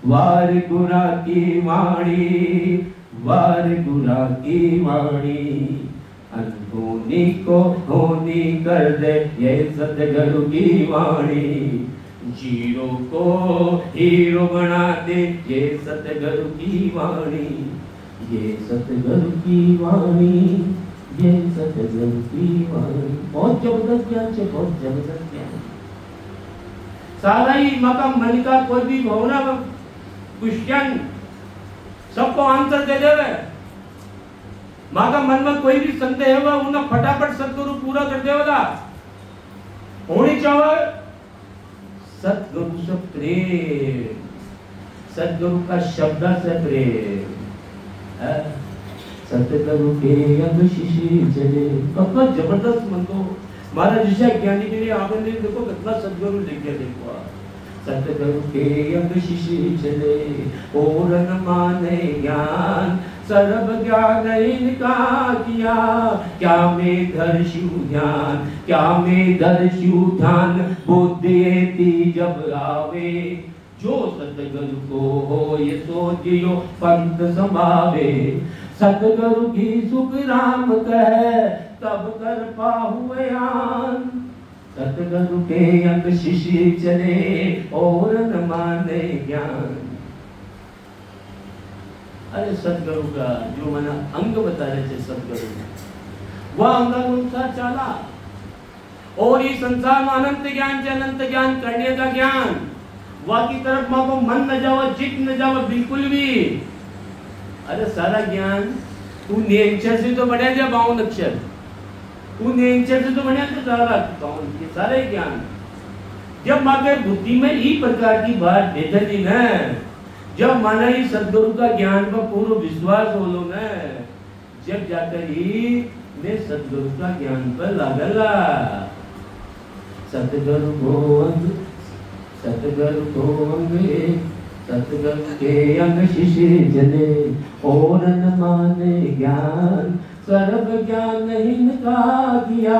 वार गुरा की वाणी, वार गुरा की वाणी। अनहोनी को होनी कर दे ये सतगुरु की वाणी। जीरो को हीरो बना दे ये सतगुरु की वाणी। ये सतगुरु की वाणी, ये सतगुरु की वाणी। बहुत जबरदस्त ज्ञान से, बहुत जबरदस्त ज्ञान। सारा ही मकाम मलिका कोई भी भावना क्वेश्चन सबको आंसर दे देवे। माँ का मन में कोई भी संदेह है उन्हें फटाफट सदगुरु पूरा कर देगा। होनी चाहिए सदगुरु से प्रेम, सदगुरु का शब्द से प्रेम। सतगुरु के अंग शिशि चले, कितना जबरदस्त मन को महाराज ऋषि ज्ञानी के लिए आपने देखो कितना सदगुरु लिखे। देखो सतगुरु के अंग शिशि चले और न माने ज्ञान, सर्व ज्ञान इनका किया, क्या में दर्शु ध्यान, क्या में दर्शु ध्यान, बुद्धि जब आवे, जो सतगुरु को हो ये सोचियो पंथ संभावे। सतगुरु की सुख राम कहे तब कर पाहु यान, सतगुरु के अंग शिशि चले और न माने ज्ञान। अरे सतगुरु का जो मना अंग बता रहे थे सतगुरु वह अंग अनुसार चला। और ये संसार में अनंत ज्ञान से अनंत ज्ञान करने का ज्ञान, वह की तरफ माँ को मन न जाओ, चित न जाओ बिल्कुल भी। अरे सारा ज्ञान तू नेचर से तो बढ़िया जा 52 अक्षर, तू नेचर से तो बढ़िया तो सारे ज्ञान जब माँ के बुद्धि में ही प्रकार की बात भेज दी न, जब माना ही सदगुरु का ज्ञान पर पूर्ण विश्वास हो लो न, जब जाकर ही मैं सदगुरु का ज्ञान पर लागला। सतगुरु को सतगुरु के अंग शिशि चले और न माने ज्ञान, सर्व ज्ञान इनका किया,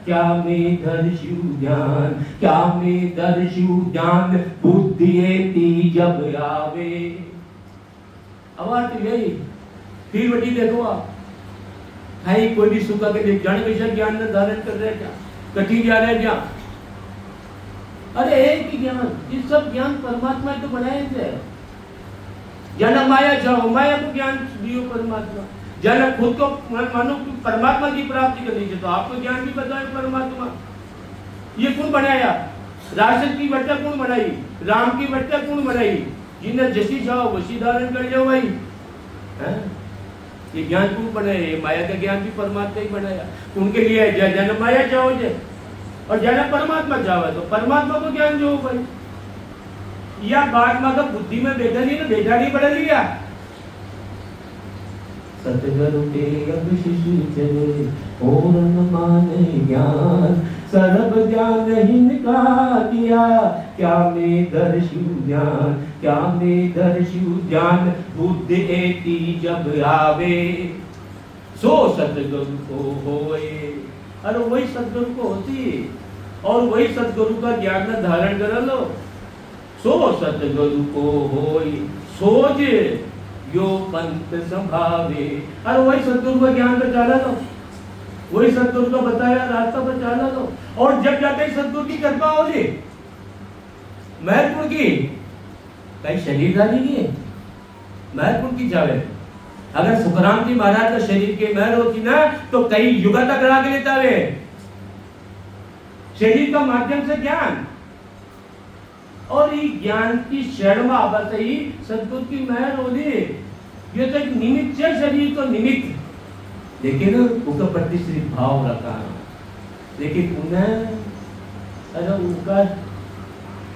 क्या में दर्शु ज्ञान, क्या में दर्शु ज्ञान, बुद्धि जब आवे। अब यही फिर बटी देखो आप है कोई भी सुख के जान विषय ज्ञान में धारण कर रहे क्या, कठिन जा रहे क्या। अरे एक ही ज्ञान, ये सब ज्ञान परमात्मा तो बनाए थे। जन माया जाओ, माया को ज्ञान दियो परमात्मा, जन खुद को मानो परमात्मा की प्राप्ति करनी चाहिए तो आपको ज्ञान भी बताए परमात्मा। ये कौन बनाया, राशद की बट्टा कौन बनाई, राम की बट्टा कौन बनाई, जिन्हें जैसी जाओ वैसी धारण कर जाओ भाई। ये ज्ञान कौन बनाया, माया का ज्ञान भी परमात्मा ही बनाया। उनके लिए जन माया जाओ जे और जाना परमात्मा जावे तो परमात्मा को ज्ञान जो भाई। या बात मतलब बुद्धि में बैठा नहीं पड़ा लिया। सतगुरु के अंग शिशि चले और न माने ज्ञान, सर्व ज्ञान इनका किया, क्या में दर्शु ज्ञान, क्या में दर्शु ज्ञान, बुद्धि जब आवे, सो सतगुरु को होए। अरे वही सदगुरु को होती और वही सदगुरु का ज्ञान धारण कर लो। सो सतगुरु को होई सोच यो पंथ संभावे। अरे वही सदगुरु का ज्ञान पर चला लो, वही सदगुरु का बताया रास्ता पर चला लो। और जब जाके सदगुरु की कृपा होगी महत्वपूर्ण की कहीं शरीरदारी नहीं है, महत्वपूर्ण की जावे। अगर सुखराम जी महाराज का शरीर के महर होती ना तो कई युग तक रहा के लेता वे। शरीर का माध्यम से ज्ञान और ये ज्ञान की शरण में आवा से ही सदगुरु की महर होली। ये तो एक निमित्त है, शरीर तो निमित्त, लेकिन उसका प्रति सिर्फ भाव रखा। लेकिन उन्हें अरे उनका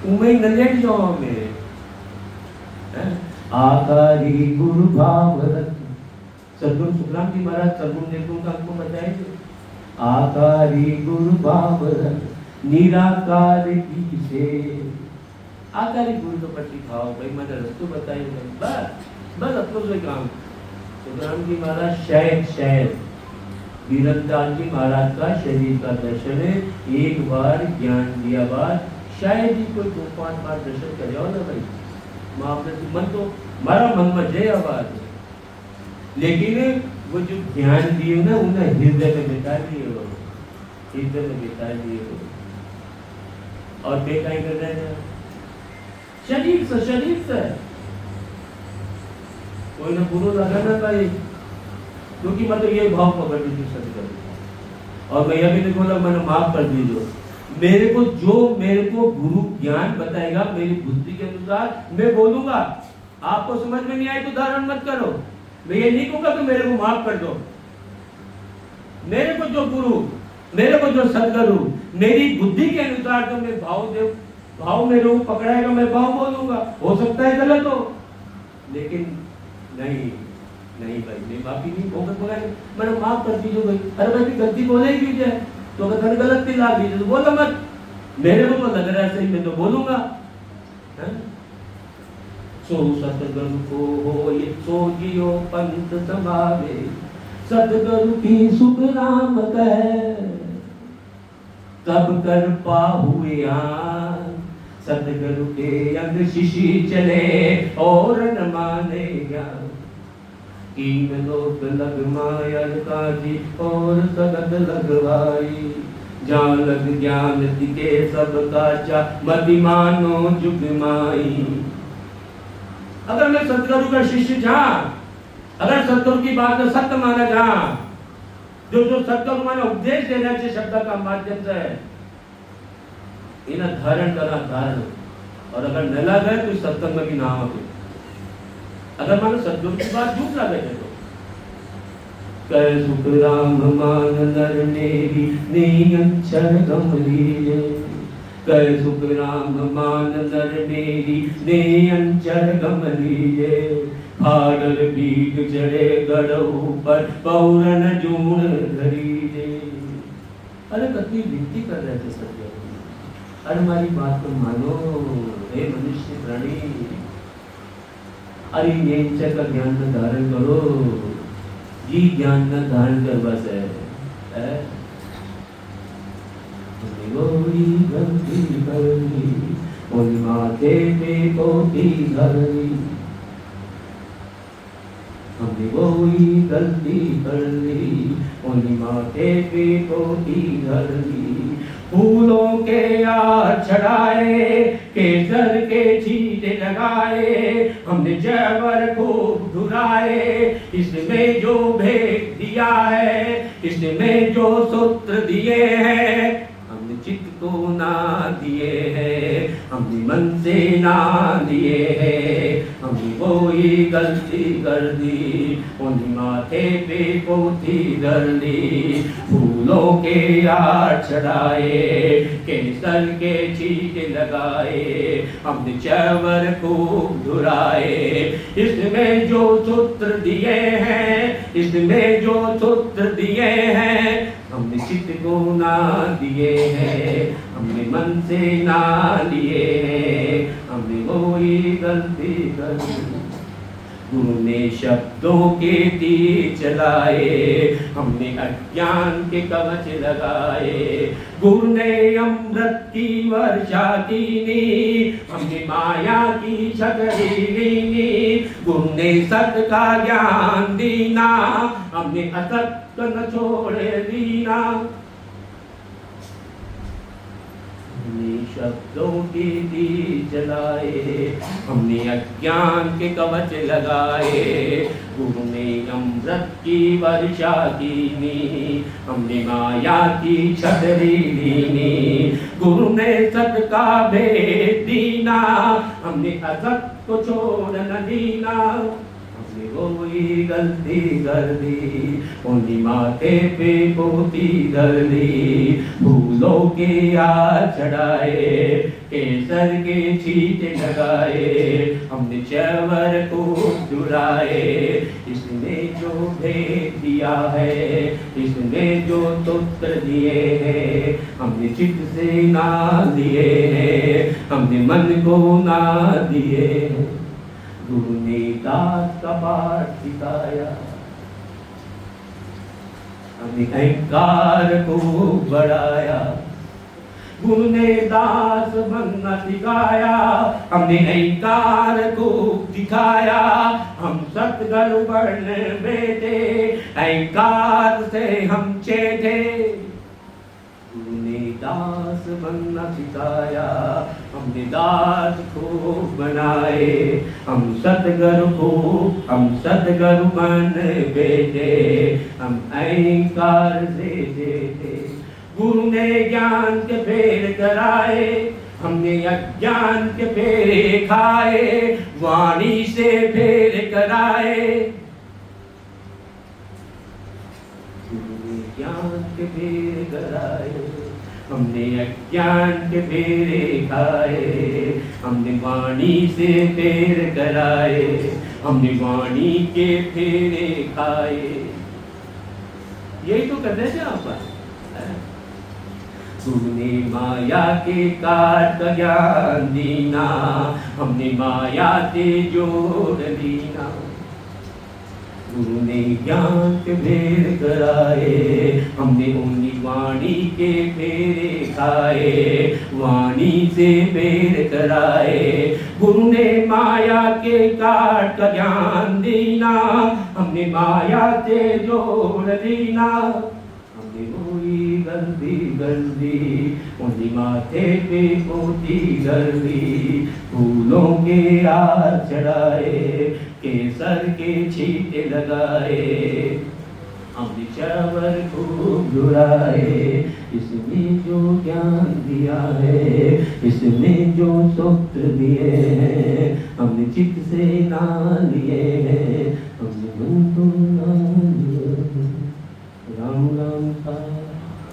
उम्मीद न लेट जाओ में आकारी गुरु भाव रख। सदगुरु सुखराम जी महाराज सदगुरु ने का आपको बताए थे, आकारी गुरु भाव रख निराकार की से। आकारी गुरु तो प्रति भाव भाई मैंने रस्तु बताई बस अपनों से काम। सुखराम जी महाराज शायद वीरदास जी महाराज का शरीर का दर्शन है, एक बार ज्ञान दिया बाद शायद ही कोई 2-5 बार दर्शन कर जाओ ना भाई। मन तो हमारा मन में जय आवाज, लेकिन वो जो ध्यान दिए ना उन्हें हृदय में बिता दिए हो, हृदय में बिता दिए हो। और बेकाई कर रहे हैं शरीर से कोई ना पूरा लगा ना भाई, क्योंकि मतलब ये भाव पकड़ लीजिए सदगुरु। और मैं यह भी नहीं बोला मैंने माफ कर दीजिए, मेरे को गुरु ज्ञान बताएगा मेरी बुद्धि के अनुसार मैं बोलूंगा। आपको समझ में नहीं आए तो धारण मत करो। मैं ये नहीं कहूंगा कि मेरे को माफ कर दो, मेरे को जो गुरु, मेरे को जो सदगुरु मेरी बुद्धि के अनुसार जो मैं भाव मेरे को पकड़ाएगा, मैं भाव बोलूंगा। हो सकता है गलत हो, लेकिन नहीं नहीं भाई, मैं माफी नहीं होगा, मैंने माफ कर दीजिए भाई। अरे भाई गलती बोलेगी क्या, तो अगर गलत भी ला दीजिए तो बोलो मत, मेरे को तो लग रहा है सही, मैं तो बोलूंगा। सो सतगुरु को हो ये सो जियो पंथ समावे, सतगुरु की सुख राम कहे, तब कर पाहुए सतगुरु के अंग शिशी चले और न माने ज्ञान, कीन लोक लग माया काजी और सगत लगवाई, जहाँ लग ज्ञान दिखे सब काचा मति मानो जुग माई। अगर मैं सतगुरु का शिष्य जहाँ, अगर सतगुरु की बात में सत्य माना जहाँ, जो सतगुरु माने उपदेश देना चाहिए शब्द का माध्यम से, इन्हें धारण करना धारण, और अगर न लगे तो सत्संग में भी ना आवे। अगर मानो सतगुरु की बात झूठ लगे तो कह सुख राम मान नर मेरी नियंचर गमलीजे, कह सुख राम मान नर मेरी नियंचर गमलीजे, फाडर बीग चढ़े गढ़ ऊपर पौरन जून धरीजे। अरे कतनी विनती कर रहे थे सत्य, अरे हमारी बात को मानो हे मनुष्य प्राणी, अरे नियंचर का ज्ञान न धारण करो, जी ज्ञान न धारण कर बस है। गोरी गलती करनी उन माथे पे कोटी धरनी, हमने कोई गलती कर ली उन माथे पे कोटी धरनी, फूलों के यार चढ़ाए केसर के छींटे लगाए, हमने जबर खूब धुराए, इसमें जो भेद दिया है, इसमें जो सूत्र दिए हैं, हमने चित्त को ना दिए हैं, हमने मन से ना दिए हैं, हमने कोई गलती कर दी उन माथे पे पोथी धर ली, फूलों के यार चढ़ाए केसर के छींटे लगाए, हमने चवर खूब धुराए, इसमें जो सूत्र दिए हैं, इसमें जो सूत्र दिए हैं, हमने चित्त को ना दिए हैं, हमने मन से ना लिए हैं, हमने कोई गलती कर दी। गुरु ने शब्दों के तीर चलाए, हमने अज्ञान के कवच लगाए, गुरु ने अमृत की वर्षा कीनी, हमने माया की छतरी लीनी, गुरु ने सत का ज्ञान दीना, हमने असत न छोड़े दीना। शब्दों की तीर चलाए, हमने अज्ञान के कवच लगाए, गुरु ने अमृत की वर्षा कीनी, हमने माया की छतरी लीनी, गुरु ने सत का भेद दीना, हमने असत को छोड़ न दीना, कोई गलती कर दी उन्हीं माथे पे पोती धर ली, फूलों के यार चढ़ाए केसर के छींटे लगाए, हमने चवर को चुराए, इसने जो भेद दिया है, इसने जो सूत्र दिए हैं, हमने चित्त से ना दिए हैं, हमने मन को ना दिए हैं। गुरु ने दास का पाठ सिखाया, हमने अहंकार को बढ़ाया, गुरु ने दास बनना सिखाया, हमने अहंकार को दिखाया, हम सतगुरु बन बैठे, अहंकार से हम चेते, गुरु ने दास बनना सिखाया, हमने दास को बनाए, हम सतगुरु बन बैठे, हम अहंकार से देते, गुरु ने ज्ञान के फेर कराए, हमने अज्ञान के फेरे खाए, वाणी से फेर कराए, ज्ञान के बेर कराए, हमने अज्ञान के बेरे खाए, हमने वाणी से फेर कराए, हमने वाणी के फेरे खाए। यही तो कर रहे थे आप। तुमने माया के काट का ज्ञान दीना, हमने माया से जोड़ दीना। गुरु ने ज्ञान के फेर कराए, हमने उन्हीं वाणी के फेरे खाए, वाणी से फेर कराए। गुरु ने माया के काट का ज्ञान दीना, हमने माया से जोड़ दीना। हमने वही गंदी गंदी उन्हीं माथे पे पोती गंदी, फूलों के हार चढ़ाए, केसर के छींटे लगाए, हमने चावल खूब झुराए। इसमें जो ज्ञान दिया है, इसमें जो सूत्र दिए हैं, हमने चित्त से ना लिए हैं।